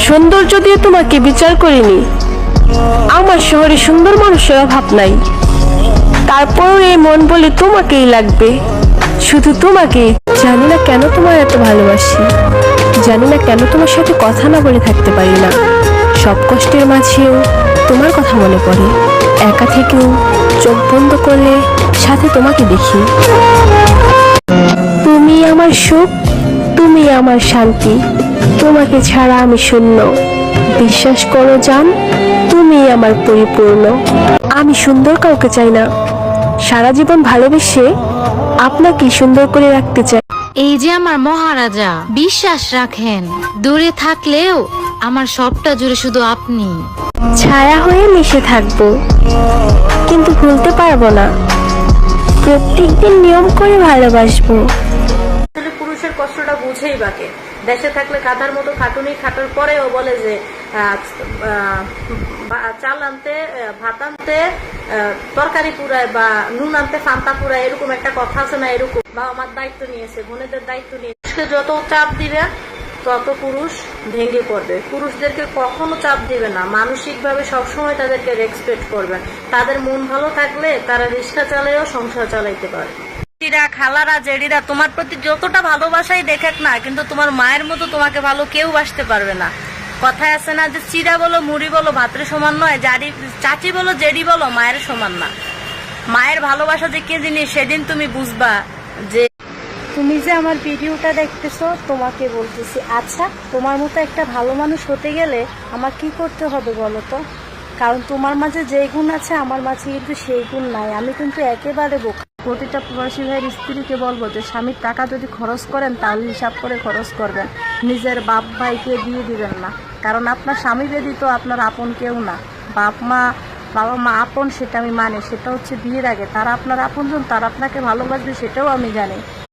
সৌন্দর্য দিয়ে তোমাকে বিচার করিনি, আমার শহরে সুন্দর মানুষের অভাব নাই। তারপরও এই মন বলে তোমাকেই লাগবে, শুধু তোমাকেই। জানি না কেন তোমার এত ভালোবাসি, জানি না কেন তোমার সাথে কথা না বলে থাকতে পারি না। সব কষ্টের মাঝেও তোমার কথা মনে পড়ে, একা থেকেও চোখ বন্ধ করলে সাথে তোমাকে দেখি। তুমি আমার সুখ, তুমি আমার শান্তি, তোমাকে ছাড়া আমি শূন্য। বিশ্বাস করো জান, তুমি আমার পরিপূর্ণ। আমি সুন্দর কাউকে চাই না, সারা জীবন ভালোবেসে আপনাকে সুন্দর করে রাখতে চাই। এই যে আমার মহারাজা, বিশ্বাস রাখেন, দূরে থাকলেও আমার সবটা জুড়ে শুধু আপনি। ছায়া হয়ে মিশে থাকবো, কিন্তু ভুলতে পারবো না। প্রত্যেকদিন নিয়ম করে ভালোবাসবো। আসলে পুরুষের কষ্টটা বুঝেই বাকে। দেশে থাকলে গাধার মতো খাটুনি খাটার পরেও বলে যে চাল আনতে, ভাত আনতে তরকারি পুরায়, বা নুন আনতে ফান্তা পুরায়, এরকম একটা কথা আছে না? এরকম বাবা মার দায়িত্ব নিয়েছে, বোনেদের দায়িত্ব নিয়েছে। যত চাপ দিবে তত পুরুষ ভেঙে পড়বে। পুরুষদেরকে কখনো চাপ দিবে না, মানসিক ভাবে সবসময় তাদেরকে রেসপেক্ট করবেন। তাদের মন ভালো থাকলে তারা রিক্সা চালায়ও সংসার চালাইতে পারে। খালারা, জেডিরা তোমার প্রতি যতটা ভালোবাসাই দেখেক না, কিন্তু তোমার মায়ের মতো তোমাকে ভালো কেউ বাসতে পারবে না। কথায় আছে না যে চিরা বলো মুড়ি বলো ভাতের সমান নয়, চাচি বলো জেডি বলো মায়ের সমান না। মায়ের ভালোবাসা যে কি জিনিস সেদিন তুমি বুঝবা। যে তুমি যে আমার ভিডিওটা দেখতেছো, তোমাকে বলতেছি, আচ্ছা তোমার মতো একটা ভালো মানুষ হতে গেলে আমার কি করতে হবে বলো তো? কারণ তোমার মাঝে যে গুণ আছে আমার মাঝে কিন্তু সেই গুণ নাই। আমি কিন্তু একেবারে বোকা। প্রতিটা প্রবাসী ভাইয়ের স্ত্রীকে বলবো যে স্বামীর টাকা যদি খরচ করেন তাহলে হিসাব করে খরচ করবেন, নিজের বাপ ভাইকে দিয়ে দিবেন না। কারণ আপনার স্বামী ব্যতীত আপনার আপন কেউ না। বাবা মা আপন, সেটা আমি মানি, সেটা হচ্ছে বিয়ের আগে। তারা আপনার আপনজন, তারা আপনাকে ভালোবাসবে, সেটাও আমি জানি।